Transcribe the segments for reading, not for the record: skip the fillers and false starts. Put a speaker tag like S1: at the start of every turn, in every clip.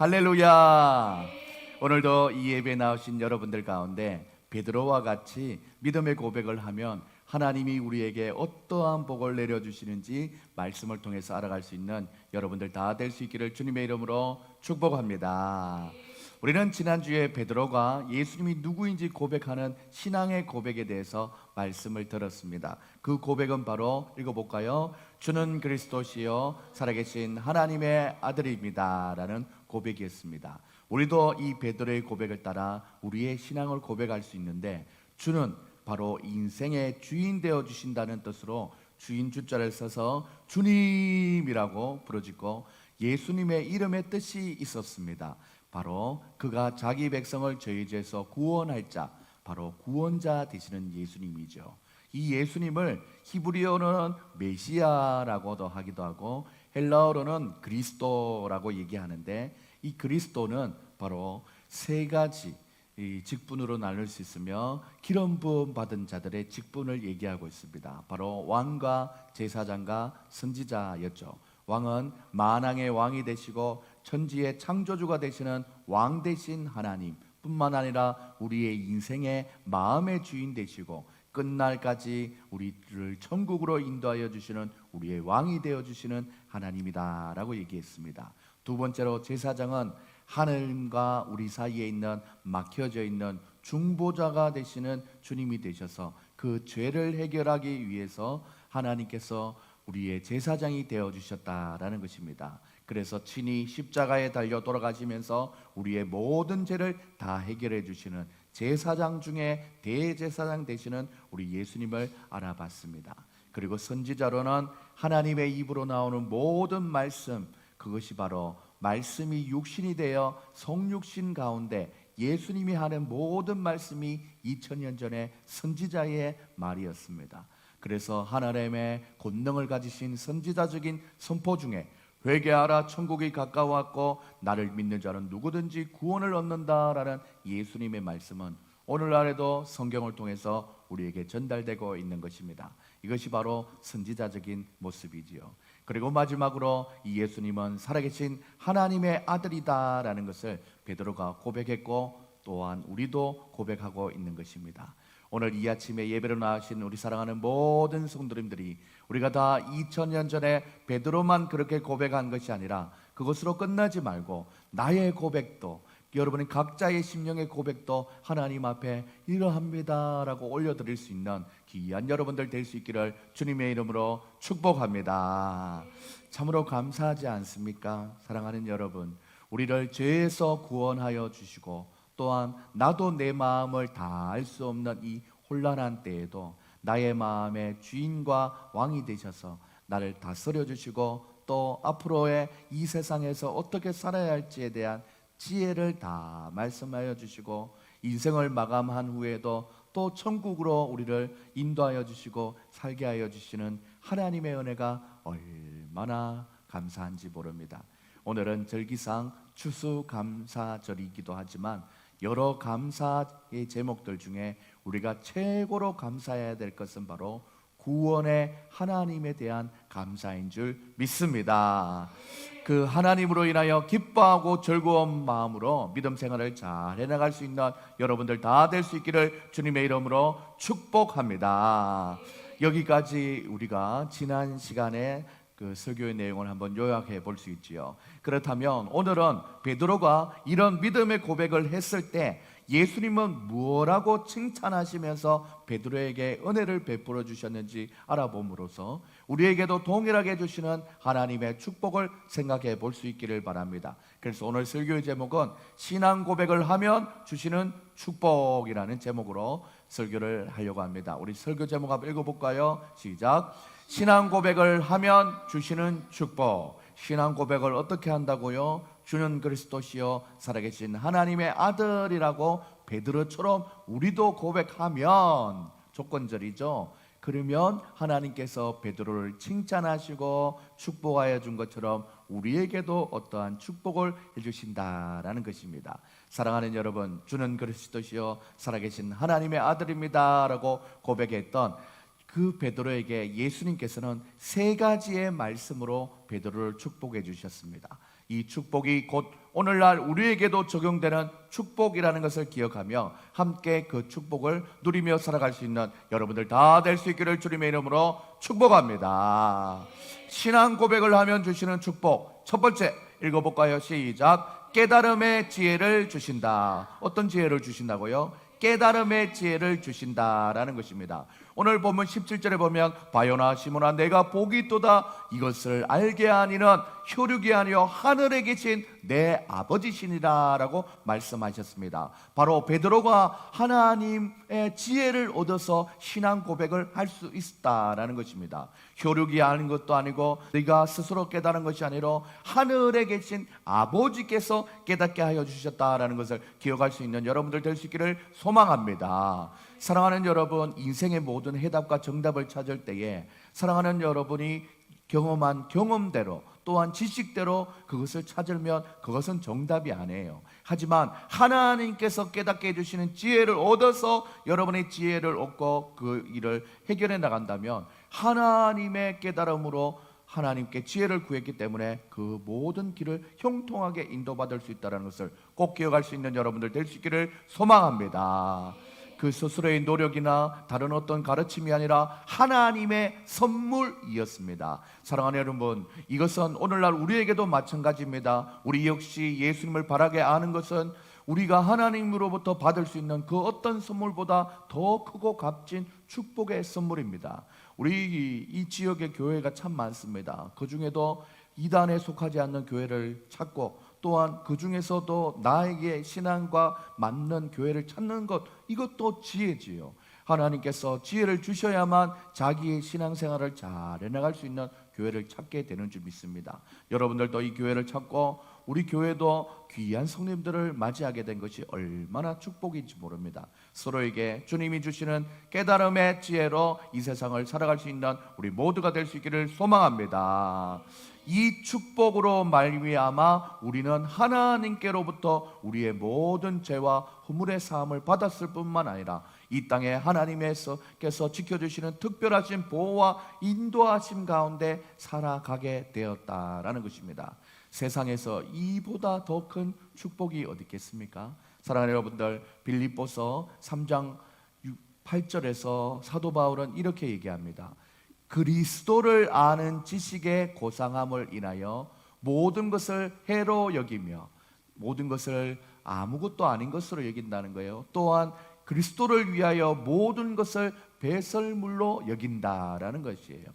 S1: 할렐루야. 오늘도 이 예배에 나오신 여러분들 가운데 베드로와 같이 믿음의 고백을 하면 하나님이 우리에게 어떠한 복을 내려주시는지 말씀을 통해서 알아갈 수 있는 여러분들 다 될 수 있기를 주님의 이름으로 축복합니다. 우리는 지난주에 베드로가 예수님이 누구인지 고백하는 신앙의 고백에 대해서 말씀을 들었습니다. 그 고백은 바로 읽어볼까요? 주는 그리스도시요 살아계신 하나님의 아들입니다 라는 고백이었습니다. 우리도 이 베드로의 고백을 따라 우리의 신앙을 고백할 수 있는데, 주는 바로 인생의 주인 되어 주신다는 뜻으로 주인 주자를 써서 주님이라고 부르짖고 예수님의 이름의 뜻이 있었습니다. 바로 그가 자기 백성을 저희 죄에서 구원할 자, 바로 구원자 되시는 예수님이죠. 이 예수님을 히브리어로는 메시아라고도 하기도 하고 헬라어로는 그리스도라고 얘기하는데, 이 그리스도는 바로 세 가지 직분으로 나눌 수 있으며 기름 부음 받은 자들의 직분을 얘기하고 있습니다. 바로 왕과 제사장과 선지자였죠. 왕은 만왕의 왕이 되시고 천지의 창조주가 되시는 왕 되신 하나님 뿐만 아니라 우리의 인생의 마음의 주인 되시고 끝날까지 우리를 천국으로 인도하여 주시는 우리의 왕이 되어 주시는 하나님이다 라고 얘기했습니다. 두 번째로 제사장은 하늘과 우리 사이에 있는 막혀져 있는 중보자가 되시는 주님이 되셔서 그 죄를 해결하기 위해서 하나님께서 우리의 제사장이 되어 주셨다라는 것입니다. 그래서 친히 십자가에 달려 돌아가시면서 우리의 모든 죄를 다 해결해 주시는 제사장 중에 대제사장 되시는 우리 예수님을 알아봤습니다. 그리고 선지자로는 하나님의 입으로 나오는 모든 말씀, 그것이 바로 말씀이 육신이 되어 성육신 가운데 예수님이 하는 모든 말씀이 2000년 전에 선지자의 말이었습니다. 그래서 하나님의 권능을 가지신 선지자적인 선포 중에 회개하라 천국이 가까웠고 나를 믿는 자는 누구든지 구원을 얻는다라는 예수님의 말씀은 오늘날에도 성경을 통해서 우리에게 전달되고 있는 것입니다. 이것이 바로 선지자적인 모습이지요. 그리고 마지막으로 이 예수님은 살아계신 하나님의 아들이다라는 것을 베드로가 고백했고 또한 우리도 고백하고 있는 것입니다. 오늘 이 아침에 예배로 나오신 우리 사랑하는 모든 성도님들이 우리가 다 2000년 전에 베드로만 그렇게 고백한 것이 아니라 그것으로 끝나지 말고 나의 고백도, 여러분의 각자의 심령의 고백도 하나님 앞에 이러합니다 라고 올려드릴 수 있는 귀한 여러분들 될 수 있기를 주님의 이름으로 축복합니다. 참으로 감사하지 않습니까? 사랑하는 여러분, 우리를 죄에서 구원하여 주시고 또한 나도 내 마음을 다 알 수 없는 이 혼란한 때에도 나의 마음의 주인과 왕이 되셔서 나를 다스려 주시고 또 앞으로의 이 세상에서 어떻게 살아야 할지에 대한 지혜를 다 말씀하여 주시고 인생을 마감한 후에도 또 천국으로 우리를 인도하여 주시고 살게 하여 주시는 하나님의 은혜가 얼마나 감사한지 모릅니다. 오늘은 절기상 추수감사절이기도 하지만 여러 감사의 제목들 중에 우리가 최고로 감사해야 될 것은 바로 구원의 하나님에 대한 감사인 줄 믿습니다. 그 하나님으로 인하여 기뻐하고 즐거운 마음으로 믿음 생활을 잘 해나갈 수 있는 여러분들 다 될 수 있기를 주님의 이름으로 축복합니다. 여기까지 우리가 지난 시간에 그 설교의 내용을 한번 요약해 볼 수 있지요. 그렇다면 오늘은 베드로가 이런 믿음의 고백을 했을 때 예수님은 무엇라고 칭찬하시면서 베드로에게 은혜를 베풀어 주셨는지 알아봄으로써 우리에게도 동일하게 주시는 하나님의 축복을 생각해 볼 수 있기를 바랍니다. 그래서 오늘 설교의 제목은 신앙 고백을 하면 주시는 축복이라는 제목으로 설교를 하려고 합니다. 우리 설교 제목 한번 읽어볼까요? 시작. 신앙 고백을 하면 주시는 축복. 신앙 고백을 어떻게 한다고요? 주는 그리스도시요 살아계신 하나님의 아들이라고 베드로처럼 우리도 고백하면, 조건절이죠. 그러면 하나님께서 베드로를 칭찬하시고 축복하여 준 것처럼 우리에게도 어떠한 축복을 해주신다라는 것입니다. 사랑하는 여러분, 주는 그리스도시요 살아계신 하나님의 아들입니다 라고 고백했던 그 베드로에게 예수님께서는 세 가지의 말씀으로 베드로를 축복해 주셨습니다. 이 축복이 곧 오늘날 우리에게도 적용되는 축복이라는 것을 기억하며 함께 그 축복을 누리며 살아갈 수 있는 여러분들 다 될 수 있기를 주님의 이름으로 축복합니다. 신앙 고백을 하면 주시는 축복, 첫 번째 읽어볼까요? 시작. 깨달음의 지혜를 주신다. 어떤 지혜를 주신다고요? 깨달음의 지혜를 주신다라는 것입니다. 오늘 본문 17절에 보면 바요나 시몬아 내가 복이 있도다 이것을 알게 하니는 혈육이 아니요 하늘에 계신 내 아버지시니라 라고 말씀하셨습니다. 바로 베드로가 하나님의 지혜를 얻어서 신앙 고백을 할 수 있다라는 것입니다. 혈육이 아닌 것도 아니고 네가 스스로 깨달은 것이 아니라 하늘에 계신 아버지께서 깨닫게 하여 주셨다라는 것을 기억할 수 있는 여러분들 될 수 있기를 소망합니다. 사랑하는 여러분, 인생의 모든 해답과 정답을 찾을 때에 사랑하는 여러분이 경험한 경험대로 또한 지식대로 그것을 찾으면 그것은 정답이 아니에요. 하지만 하나님께서 깨닫게 해주시는 지혜를 얻어서 여러분의 지혜를 얻고 그 일을 해결해 나간다면 하나님의 깨달음으로 하나님께 지혜를 구했기 때문에 그 모든 길을 형통하게 인도받을 수 있다는 것을 꼭 기억할 수 있는 여러분들 될 수 있기를 소망합니다. 그 스스로의 노력이나 다른 어떤 가르침이 아니라 하나님의 선물이었습니다. 사랑하는 여러분, 이것은 오늘날 우리에게도 마찬가지입니다. 우리 역시 예수님을 바라게 아는 것은 우리가 하나님으로부터 받을 수 있는 그 어떤 선물보다 더 크고 값진 축복의 선물입니다. 우리 이 지역에 교회가 참 많습니다. 그 중에도 이단에 속하지 않는 교회를 찾고 또한 그 중에서도 나에게 신앙과 맞는 교회를 찾는 것, 이것도 지혜지요. 하나님께서 지혜를 주셔야만 자기의 신앙생활을 잘 해나갈 수 있는 교회를 찾게 되는 줄 믿습니다. 여러분들도 이 교회를 찾고 우리 교회도 귀한 성님들을 맞이하게 된 것이 얼마나 축복인지 모릅니다. 서로에게 주님이 주시는 깨달음의 지혜로 이 세상을 살아갈 수 있는 우리 모두가 될 수 있기를 소망합니다. 이 축복으로 말미암아 우리는 하나님께로부터 우리의 모든 죄와 허물의 사함을 받았을 뿐만 아니라 이 땅에 하나님께서 지켜주시는 특별하신 보호와 인도하심 가운데 살아가게 되었다라는 것입니다. 세상에서 이보다 더 큰 축복이 어디 있겠습니까? 사랑하는 여러분들, 빌립보서 3장 8절에서 사도 바울은 이렇게 얘기합니다. 그리스도를 아는 지식의 고상함을 인하여 모든 것을 해로 여기며 모든 것을 아무것도 아닌 것으로 여긴다는 거예요. 또한 그리스도를 위하여 모든 것을 배설물로 여긴다라는 것이에요.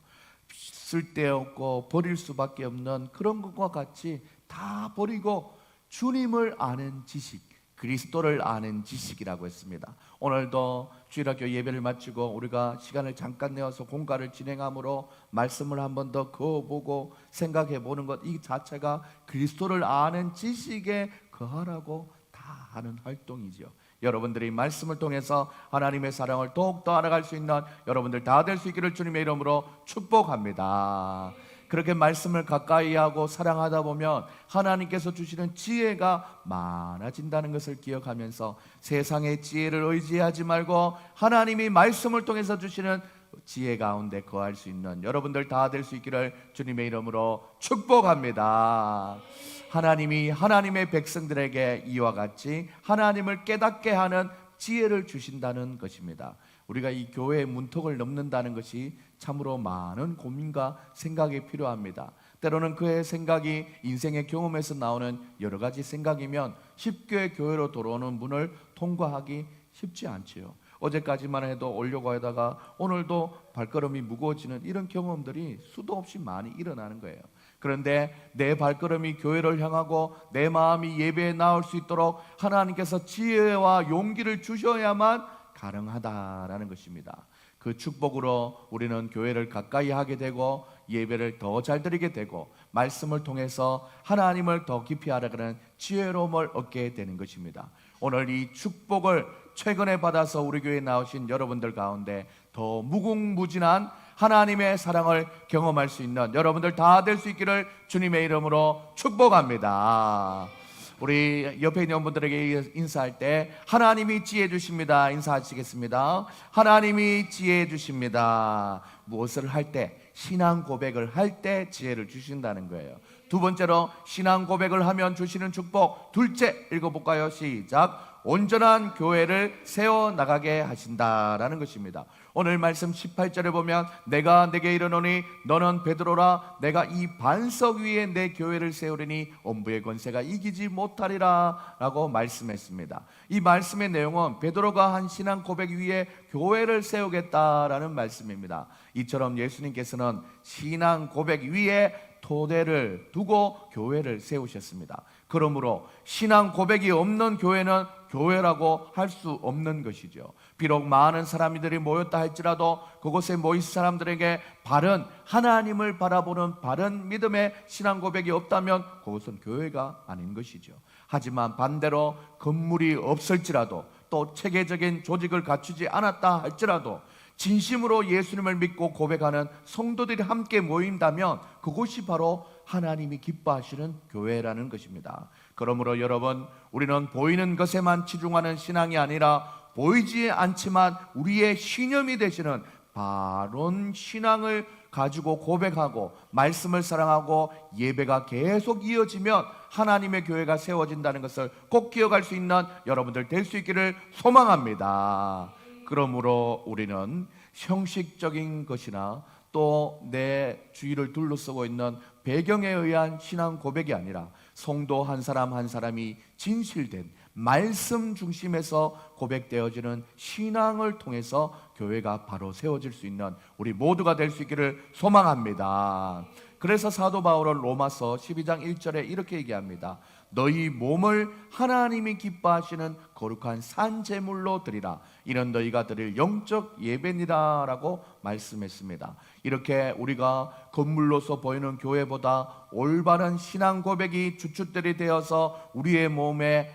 S1: 쓸데없고 버릴 수밖에 없는 그런 것과 같이 다 버리고 주님을 아는 지식, 그리스도를 아는 지식이라고 했습니다. 오늘도 주일학교 예배를 마치고 우리가 시간을 잠깐 내어서 공과를 진행함으로 말씀을 한 번 더 그어보고 생각해 보는 것, 이 자체가 그리스도를 아는 지식에 거하라고 다 하는 활동이죠. 여러분들이 말씀을 통해서 하나님의 사랑을 더욱더 알아갈 수 있는 여러분들 다 될 수 있기를 주님의 이름으로 축복합니다. 그렇게 말씀을 가까이 하고 사랑하다 보면 하나님께서 주시는 지혜가 많아진다는 것을 기억하면서 세상의 지혜를 의지하지 말고 하나님이 말씀을 통해서 주시는 지혜 가운데 거할 수 있는 여러분들 다 될 수 있기를 주님의 이름으로 축복합니다. 하나님이 하나님의 백성들에게 이와 같이 하나님을 깨닫게 하는 지혜를 주신다는 것입니다. 우리가 이 교회의 문턱을 넘는다는 것이 참으로 많은 고민과 생각이 필요합니다. 때로는 그의 생각이 인생의 경험에서 나오는 여러 가지 생각이면 쉽게 교회로 들어오는 문을 통과하기 쉽지 않지요. 어제까지만 해도 오려고 하다가 오늘도 발걸음이 무거워지는 이런 경험들이 수도 없이 많이 일어나는 거예요. 그런데 내 발걸음이 교회를 향하고 내 마음이 예배에 나올 수 있도록 하나님께서 지혜와 용기를 주셔야만 가능하다라는 것입니다. 그 축복으로 우리는 교회를 가까이 하게 되고 예배를 더 잘 드리게 되고 말씀을 통해서 하나님을 더 깊이 알아가는 지혜로움을 얻게 되는 것입니다. 오늘 이 축복을 최근에 받아서 우리 교회에 나오신 여러분들 가운데 더 무궁무진한 하나님의 사랑을 경험할 수 있는 여러분들 다 될 수 있기를 주님의 이름으로 축복합니다. 우리 옆에 있는 분들에게 인사할 때 하나님이 지혜 주십니다 인사하시겠습니다. 하나님이 지혜 주십니다. 무엇을 할 때, 신앙 고백을 할 때 지혜를 주신다는 거예요. 두 번째로 신앙 고백을 하면 주시는 축복. 둘째, 읽어볼까요? 시작. 온전한 교회를 세워나가게 하신다라는 것입니다. 오늘 말씀 18절에 보면 내가 내게 이르노니 너는 베드로라 내가 이 반석 위에 내 교회를 세우리니 엄부의 권세가 이기지 못하리라 라고 말씀했습니다. 이 말씀의 내용은 베드로가 한 신앙 고백 위에 교회를 세우겠다라는 말씀입니다. 이처럼 예수님께서는 신앙 고백 위에 토대를 두고 교회를 세우셨습니다. 그러므로 신앙 고백이 없는 교회는 교회라고 할 수 없는 것이죠. 비록 많은 사람들이 모였다 할지라도 그곳에 모인 사람들에게 바른 하나님을 바라보는 바른 믿음의 신앙 고백이 없다면 그것은 교회가 아닌 것이죠. 하지만 반대로 건물이 없을지라도 또 체계적인 조직을 갖추지 않았다 할지라도 진심으로 예수님을 믿고 고백하는 성도들이 함께 모인다면 그곳이 바로 하나님이 기뻐하시는 교회라는 것입니다. 그러므로 여러분, 우리는 보이는 것에만 치중하는 신앙이 아니라 보이지 않지만 우리의 신념이 되시는 바른 신앙을 가지고 고백하고 말씀을 사랑하고 예배가 계속 이어지면 하나님의 교회가 세워진다는 것을 꼭 기억할 수 있는 여러분들 될 수 있기를 소망합니다. 그러므로 우리는 형식적인 것이나 또 내 주위를 둘러싸고 있는 배경에 의한 신앙 고백이 아니라 성도 한 사람 한 사람이 진실된 말씀 중심에서 고백되어지는 신앙을 통해서 교회가 바로 세워질 수 있는 우리 모두가 될 수 있기를 소망합니다. 그래서 사도 바울은 로마서 12장 1절에 이렇게 얘기합니다. 너희 몸을 하나님이 기뻐하시는 거룩한 산제물로 드리라. 이는 너희가 드릴 영적 예배니라 라고 말씀했습니다. 이렇게 우리가 건물로서 보이는 교회보다 올바른 신앙 고백이 주춧돌이 되어서 우리의 몸에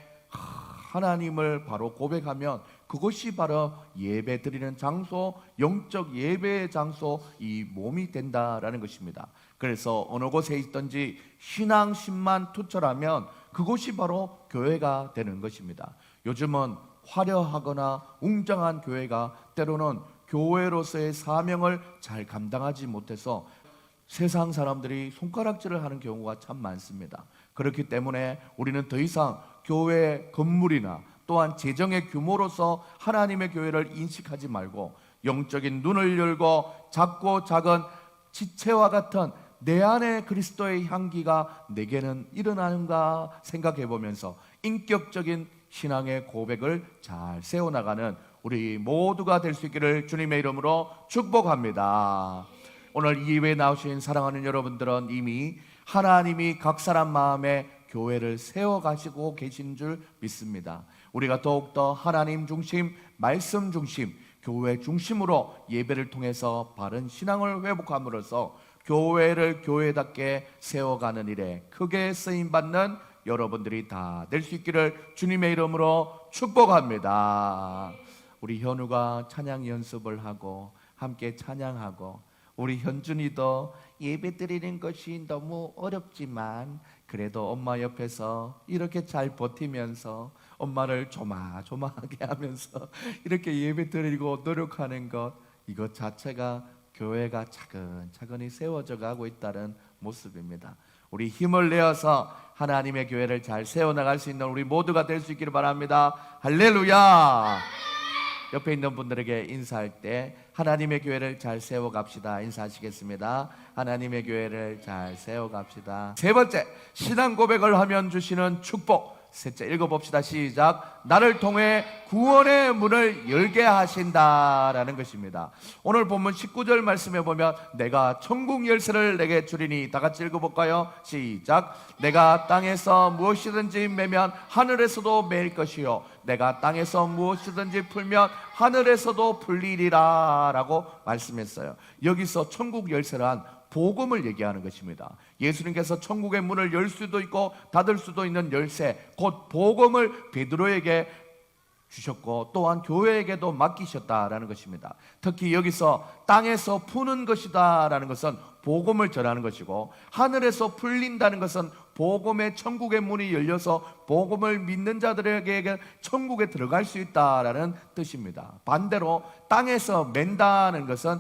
S1: 하나님을 바로 고백하면 그것이 바로 예배 드리는 장소, 영적 예배의 장소, 이 몸이 된다라는 것입니다. 그래서 어느 곳에 있든지 신앙심만 투철하면 그곳이 바로 교회가 되는 것입니다. 요즘은 화려하거나 웅장한 교회가 때로는 교회로서의 사명을 잘 감당하지 못해서 세상 사람들이 손가락질을 하는 경우가 참 많습니다. 그렇기 때문에 우리는 더 이상 교회 건물이나 또한 재정의 규모로서 하나님의 교회를 인식하지 말고 영적인 눈을 열고 작고 작은 지체와 같은 내 안에 그리스도의 향기가 내게는 일어나는가 생각해 보면서 인격적인 신앙의 고백을 잘 세워나가는 우리 모두가 될 수 있기를 주님의 이름으로 축복합니다. 오늘 이 예배에 나오신 사랑하는 여러분들은 이미 하나님이 각 사람 마음에 교회를 세워가시고 계신 줄 믿습니다. 우리가 더욱더 하나님 중심, 말씀 중심, 교회 중심으로 예배를 통해서 바른 신앙을 회복함으로써 교회를 교회답게 세워가는 일에 크게 쓰임받는 여러분들이 다 될 수 있기를 주님의 이름으로 축복합니다. 우리 현우가 찬양 연습을 하고 함께 찬양하고 우리 현준이도 예배 드리는 것이 너무 어렵지만 그래도 엄마 옆에서 이렇게 잘 버티면서 엄마를 조마조마하게 하면서 이렇게 예배 드리고 노력하는 것, 이것 자체가 교회가 차근차근히 세워져 가고 있다는 모습입니다. 우리 힘을 내어서 하나님의 교회를 잘 세워나갈 수 있는 우리 모두가 될 수 있기를 바랍니다. 할렐루야. 옆에 있는 분들에게 인사할 때 하나님의 교회를 잘 세워갑시다 인사하시겠습니다. 하나님의 교회를 잘 세워갑시다. 세 번째, 신앙 고백을 하면 주시는 축복. 셋째, 읽어봅시다. 시작. 나를 통해 구원의 문을 열게 하신다라는 것입니다. 오늘 본문 19절 말씀에 보면 내가 천국 열쇠를 내게 주리니, 다 같이 읽어볼까요? 시작. 내가 땅에서 무엇이든지 매면 하늘에서도 매일 것이요 내가 땅에서 무엇이든지 풀면 하늘에서도 풀리리라 라고 말씀했어요. 여기서 천국 열쇠란 복음을 얘기하는 것입니다. 예수님께서 천국의 문을 열 수도 있고 닫을 수도 있는 열쇠, 곧 복음을 베드로에게 주셨고 또한 교회에게도 맡기셨다라는 것입니다. 특히 여기서 땅에서 푸는 것이다 라는 것은 복음을 전하는 것이고, 하늘에서 풀린다는 것은 복음의 천국의 문이 열려서 복음을 믿는 자들에게 천국에 들어갈 수 있다라는 뜻입니다. 반대로 땅에서 맨다는 것은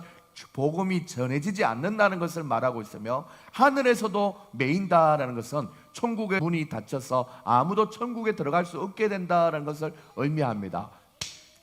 S1: 복음이 전해지지 않는다는 것을 말하고 있으며, 하늘에서도 메인다라는 것은 천국의 문이 닫혀서 아무도 천국에 들어갈 수 없게 된다는 것을 의미합니다.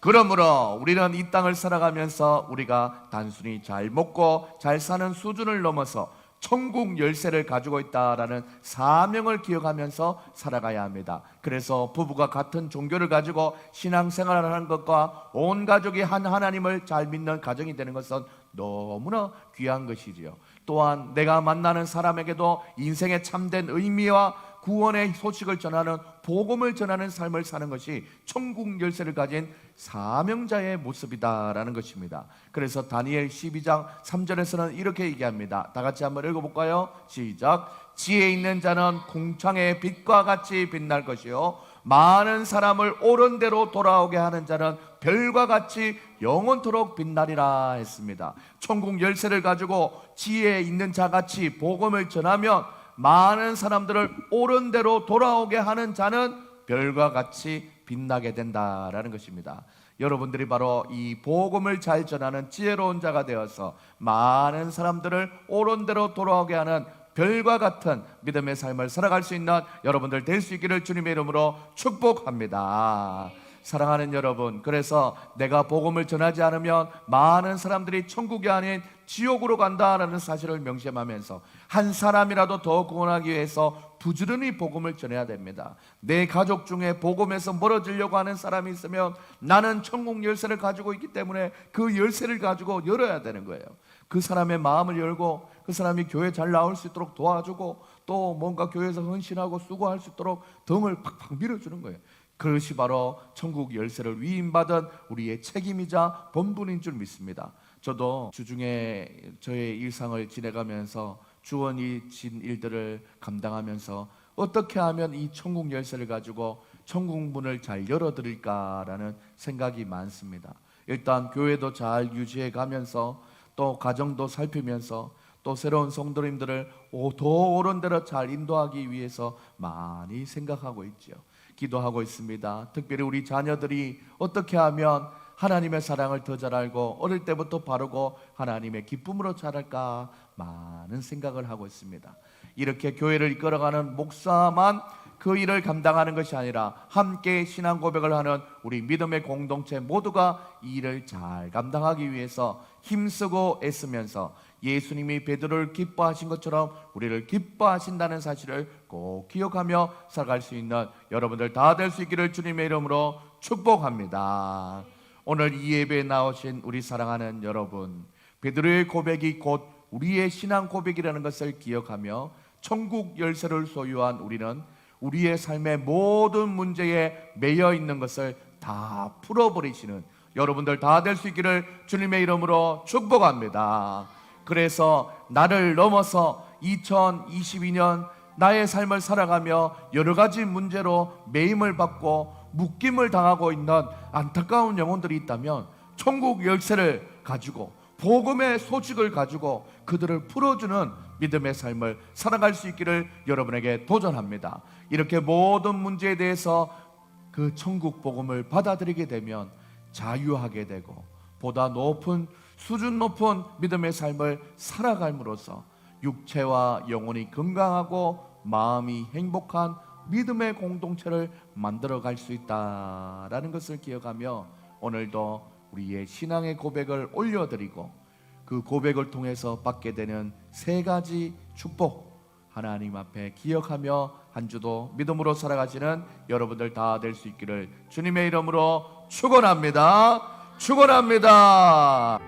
S1: 그러므로 우리는 이 땅을 살아가면서 우리가 단순히 잘 먹고 잘 사는 수준을 넘어서 천국 열쇠를 가지고 있다라는 사명을 기억하면서 살아가야 합니다. 그래서 부부가 같은 종교를 가지고 신앙생활을 하는 것과 온 가족이 한 하나님을 잘 믿는 가정이 되는 것은 너무나 귀한 것이지요. 또한 내가 만나는 사람에게도 인생의 참된 의미와 구원의 소식을 전하는, 복음을 전하는 삶을 사는 것이 천국 열쇠를 가진 사명자의 모습이다라는 것입니다. 그래서 다니엘 12장 3절에서는 이렇게 얘기합니다. 다 같이 한번 읽어볼까요? 시작. 지혜 있는 자는 궁창의 빛과 같이 빛날 것이요, 많은 사람을 옳은 대로 돌아오게 하는 자는 별과 같이 영원토록 빛나리라 했습니다. 천국 열쇠를 가지고 지혜 있는 자같이 복음을 전하면 많은 사람들을 옳은 대로 돌아오게 하는 자는 별과 같이 빛나게 된다라는 것입니다. 여러분들이 바로 이 복음을 잘 전하는 지혜로운 자가 되어서 많은 사람들을 옳은 대로 돌아오게 하는 별과 같은 믿음의 삶을 살아갈 수 있는 여러분들 될 수 있기를 주님의 이름으로 축복합니다. 사랑하는 여러분, 그래서 내가 복음을 전하지 않으면 많은 사람들이 천국이 아닌 지옥으로 간다라는 사실을 명심하면서 한 사람이라도 더 구원하기 위해서 부지런히 복음을 전해야 됩니다. 내 가족 중에 복음에서 멀어지려고 하는 사람이 있으면 나는 천국 열쇠를 가지고 있기 때문에 그 열쇠를 가지고 열어야 되는 거예요. 그 사람의 마음을 열고 그 사람이 교회 잘 나올 수 있도록 도와주고, 또 뭔가 교회에서 헌신하고 수고할 수 있도록 등을 팍팍 밀어주는 거예요. 그것이 바로 천국 열쇠를 위임받은 우리의 책임이자 본분인 줄 믿습니다. 저도 주중에 저의 일상을 지내가면서 주원이 진 일들을 감당하면서 어떻게 하면 이 천국 열쇠를 가지고 천국 문을 잘 열어드릴까라는 생각이 많습니다. 일단 교회도 잘 유지해 가면서, 또 가정도 살피면서, 또 새로운 성도님들을 더 옳은 대로 잘 인도하기 위해서 많이 생각하고 있죠. 기도하고 있습니다. 특별히 우리 자녀들이 어떻게 하면 하나님의 사랑을 더 잘 알고 어릴 때부터 바르고 하나님의 기쁨으로 자랄까 많은 생각을 하고 있습니다. 이렇게 교회를 이끌어가는 목사만 그 일을 감당하는 것이 아니라 함께 신앙 고백을 하는 우리 믿음의 공동체 모두가 이 일을 잘 감당하기 위해서 힘쓰고 애쓰면서 예수님이 베드로를 기뻐하신 것처럼 우리를 기뻐하신다는 사실을 꼭 기억하며 살아갈 수 있는 여러분들 다 될 수 있기를 주님의 이름으로 축복합니다. 오늘 이 예배에 나오신 우리 사랑하는 여러분, 베드로의 고백이 곧 우리의 신앙 고백이라는 것을 기억하며 천국 열쇠를 소유한 우리는 우리의 삶의 모든 문제에 매여 있는 것을 다 풀어버리시는 여러분들 다 될 수 있기를 주님의 이름으로 축복합니다. 그래서 나를 넘어서 2022년 나의 삶을 살아가며 여러 가지 문제로 매임을 받고 묶임을 당하고 있는 안타까운 영혼들이 있다면 천국 열쇠를 가지고 복음의 소식을 가지고 그들을 풀어주는 믿음의 삶을 살아갈 수 있기를 여러분에게 도전합니다. 이렇게 모든 문제에 대해서 그 천국 복음을 받아들이게 되면 자유하게 되고 보다 높은 수준 높은 믿음의 삶을 살아감으로써 육체와 영혼이 건강하고 마음이 행복한 믿음의 공동체를 만들어갈 수 있다라는 것을 기억하며 오늘도 우리의 신앙의 고백을 올려드리고 그 고백을 통해서 받게 되는 세 가지 축복 하나님 앞에 기억하며 한 주도 믿음으로 살아가시는 여러분들 다 될 수 있기를 주님의 이름으로 축원합니다. 축원합니다.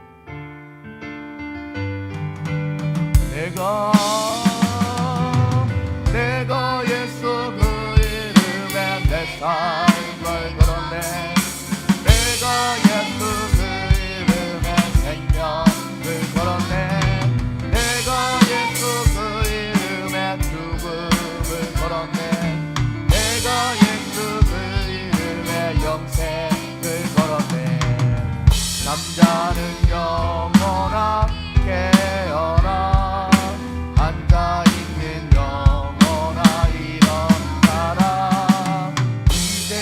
S1: 내가 예수 그 이름에 내 삶을 걸었네. 내가 예수 그 이름에 생명을 걸었네. 내가 예수 그 이름에 죽음을 걸었네. 내가 예수 그 이름에 영생을 걸었네. 남자는 영원하 깨어라. 앉아있는 영혼아 일어나라. 이제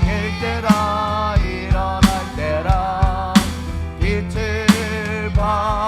S1: 일 때라 일어날 때라. 빛을 봐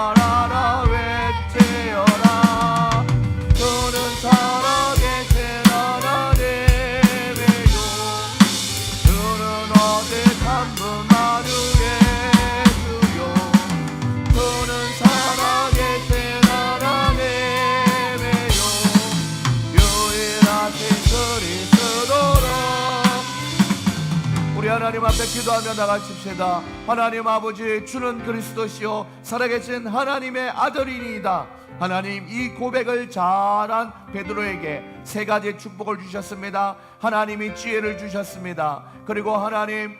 S1: 하나님 앞에 기도하며 나가십시다. 하나님 아버지, 주는 그리스도시요 살아계신 하나님의 아들이니이다. 하나님, 이 고백을 잘한 베드로에게 세 가지 축복을 주셨습니다. 하나님이 지혜를 주셨습니다. 그리고 하나님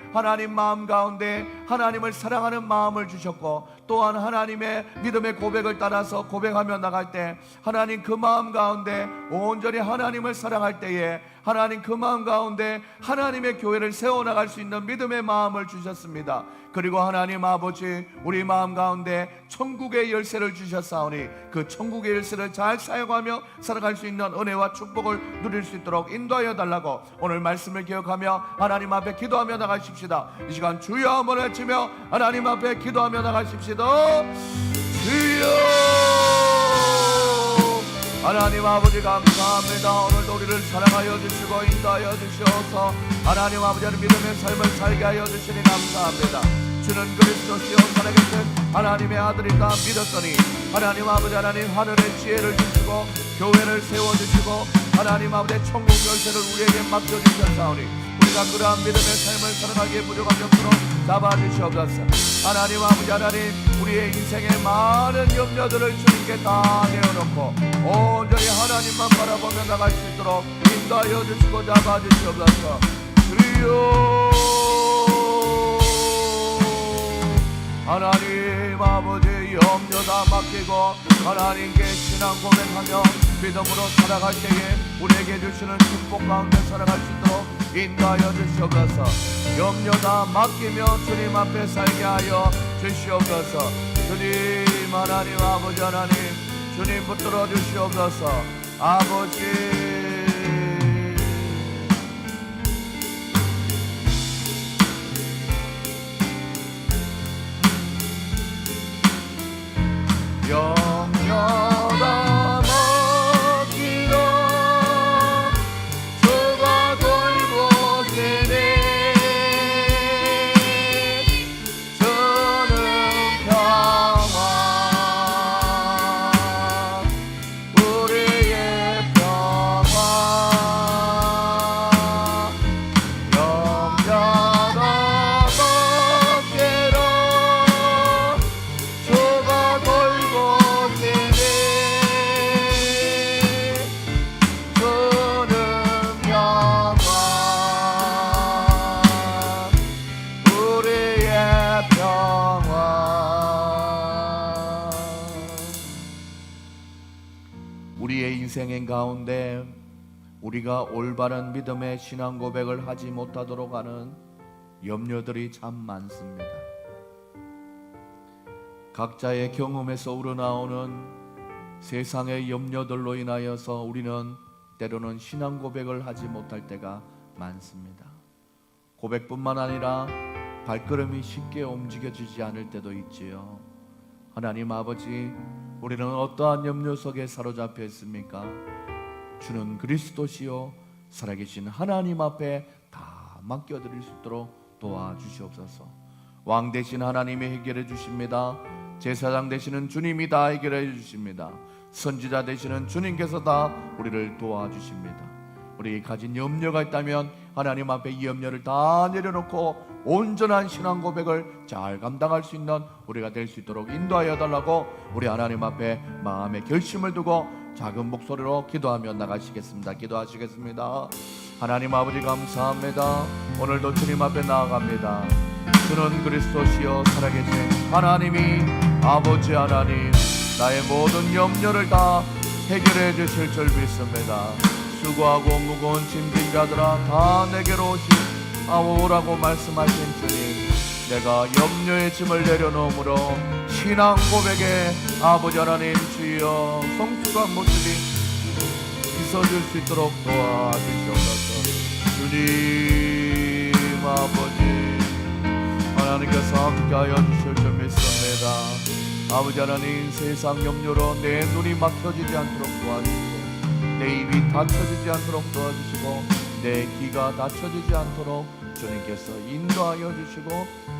S1: 마음 가운데 하나님을 사랑하는 마음을 주셨고, 또한 하나님의 믿음의 고백을 따라서 고백하며 나갈 때 하나님 그 마음 가운데 온전히 하나님을 사랑할 때에 하나님 그 마음 가운데 하나님의 교회를 세워나갈 수 있는 믿음의 마음을 주셨습니다. 그리고 하나님 아버지, 우리 마음 가운데 천국의 열쇠를 주셨사오니 그 천국의 열쇠를 잘 사용하며 살아갈 수 있는 은혜와 축복을 누릴 수 있도록 인도하여 달라고 오늘 말씀을 기억하며 하나님 앞에 기도하며 나가십시다. 이 시간 주여 한번 외치며 하나님 앞에 기도하며 나가십시다. 주여, 하나님 아버지 감사합니다. 오늘도 우리를 사랑하여 주시고 인도하여 주시옵소서. 하나님 아버지는 믿음의 삶을 살게 하여 주시니 감사합니다. 주는 그리스도시요 살아계신 하나님의 아들이다 믿었더니 하나님 아버지, 하나님 하늘의 지혜를 주시고 교회를 세워주시고 하나님 아버지 천국 열쇠를 우리에게 맡겨주셨사오니 우리가 그러한 믿음의 삶을 살아가기에 부족함이 없도록 잡아주시옵소서. 하나님 아버지, 하나님 우리의 인생의 많은 염려들을 주님께 다 내어놓고 온전히 하나님만 바라보며 나갈 수 있도록 인도하여 주시고 잡아주시옵소서. 주여, 하나님 아버지 염려 다 맡기고 하나님께 신앙 고백하며 믿음으로 살아갈 때에 우리에게 주시는 축복 가운데 살아갈 수 있도록 인도하여 주시옵소서. 염려 다 맡기며 주님 앞에 살게 하여 주시옵소서. 주님, 하나님 아버지, 하나님 주님 붙들어 주시옵소서. 아버지, 영여다 먹기로 주가 돌고 세네 주는 평화 우리의 평화 영여다 먹기로 주가 돌고 우리의 인생의 가운데 우리가 올바른 믿음의 신앙 고백을 하지 못하도록 하는 염려들이 참 많습니다. 각자의 경험에서 우러나오는 세상의 염려들로 인하여서 우리는 때로는 신앙 고백을 하지 못할 때가 많습니다. 고백뿐만 아니라 발걸음이 쉽게 움직여지지 않을 때도 있지요. 하나님 아버지, 우리는 어떠한 염려 속에 사로잡혀 있습니까? 주는 그리스도시요 살아계신 하나님 앞에 다 맡겨드릴 수 있도록 도와주시옵소서. 왕 되신 하나님이 해결해 주십니다. 제사장 되시는 주님이 다 해결해 주십니다. 선지자 되시는 주님께서 다 우리를 도와주십니다. 우리 가진 염려가 있다면 하나님 앞에 이 염려를 다 내려놓고 온전한 신앙 고백을 잘 감당할 수 있는 우리가 될 수 있도록 인도하여 달라고 우리 하나님 앞에 마음의 결심을 두고 작은 목소리로 기도하며 나가시겠습니다. 기도하시겠습니다. 하나님 아버지 감사합니다. 오늘도 주님 앞에 나아갑니다. 주는 그리스도시요 살아계신 하나님이 아버지 하나님, 나의 모든 염려를 다 해결해 주실 줄 믿습니다. 수고하고 무거운 짐진 자들아 다 내게로 오라고 말씀하신 주님, 내가 염려의 짐을 내려놓음으로 신앙 고백에 아버지 하나님 주여 성숙한 모습이 있어질 수 있도록 도와주시옵소서. 주님 아버지, 하나님께서 함께하여 주실 줄 믿습니다. 아버지 하나님, 세상 염려로 내 눈이 막혀지지 않도록 도와주시고 내 입이 닫혀지지 않도록 도와주시고 내 귀가 닫혀지지 않도록 주님께서 인도하여 주시고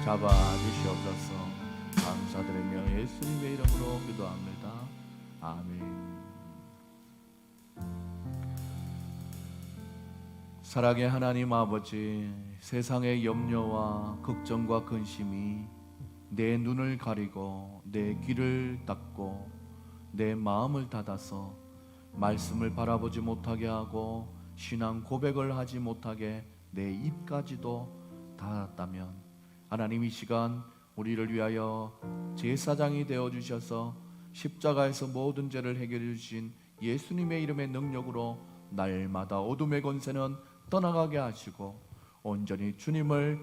S1: 잡아주시옵소서. 감사드리며 예수님의 이름으로 기도합니다. 아멘. 사랑의 하나님 아버지, 세상의 염려와 걱정과 근심이 내 눈을 가리고 내 귀를 닫고 내 마음을 닫아서 말씀을 바라보지 못하게 하고 신앙 고백을 하지 못하게 내 입까지도 닫았다면, 하나님 이 시간 우리를 위하여 제사장이 되어주셔서 십자가에서 모든 죄를 해결해 주신 예수님의 이름의 능력으로 날마다 어둠의 권세는 떠나가게 하시고 온전히 주님을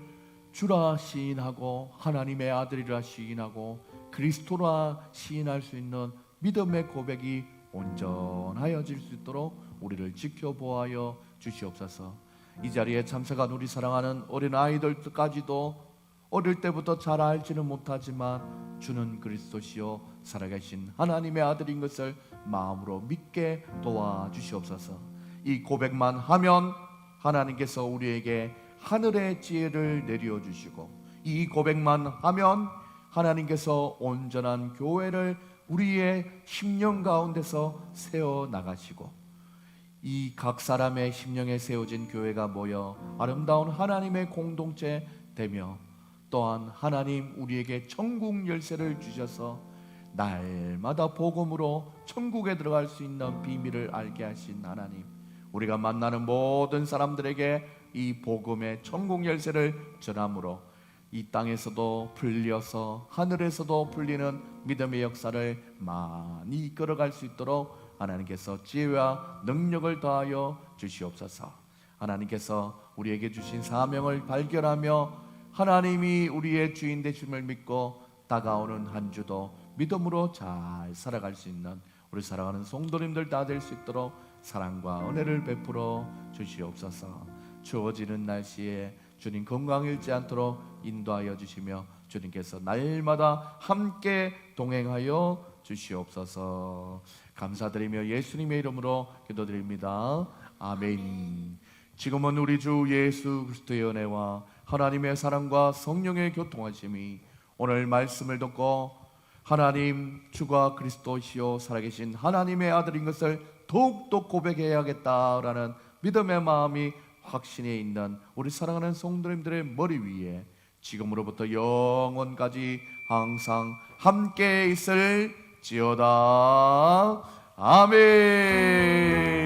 S1: 주라 시인하고 하나님의 아들이라 시인하고 그리스도라 시인할 수 있는 믿음의 고백이 온전하여질 수 있도록 우리를 지켜보아여 주시옵소서. 이 자리에 참석한 우리 사랑하는 어린 아이들까지도 어릴 때부터 잘 알지는 못하지만 주는 그리스도시요 살아계신 하나님의 아들인 것을 마음으로 믿게 도와주시옵소서. 이 고백만 하면 하나님께서 우리에게 하늘의 지혜를 내려주시고, 이 고백만 하면 하나님께서 온전한 교회를 우리의 심령 가운데서 세워나가시고, 이 각 사람의 심령에 세워진 교회가 모여 아름다운 하나님의 공동체 되며, 또한 하나님 우리에게 천국 열쇠를 주셔서 날마다 복음으로 천국에 들어갈 수 있는 비밀을 알게 하신 하나님, 우리가 만나는 모든 사람들에게 이 복음의 천국 열쇠를 전함으로 이 땅에서도 풀려서 하늘에서도 풀리는 믿음의 역사를 많이 이끌어갈 수 있도록 하나님께서 지혜와 능력을 더하여 주시옵소서. 하나님께서 우리에게 주신 사명을 발견하며 하나님이 우리의 주인 되심을 믿고 다가오는 한 주도 믿음으로 잘 살아갈 수 있는 우리 사랑하는 성도님들 다 될 수 있도록 사랑과 은혜를 베풀어 주시옵소서. 추워지는 날씨에 주님 건강 잃지 않도록 인도하여 주시며 주님께서 날마다 함께 동행하여 주시옵소서. 감사드리며 예수님의 이름으로 기도드립니다. 아멘. 지금은 우리 주 예수 그리스도의 은혜와 하나님의 사랑과 성령의 교통하심이 오늘 말씀을 듣고 하나님 주가 그리스도시요 살아계신 하나님의 아들인 것을 더욱더 고백해야겠다라는 믿음의 마음이 확신에 있는 우리 사랑하는 성도님들의 머리 위에 지금으로부터 영원까지 항상 함께 있을지어다. 아멘.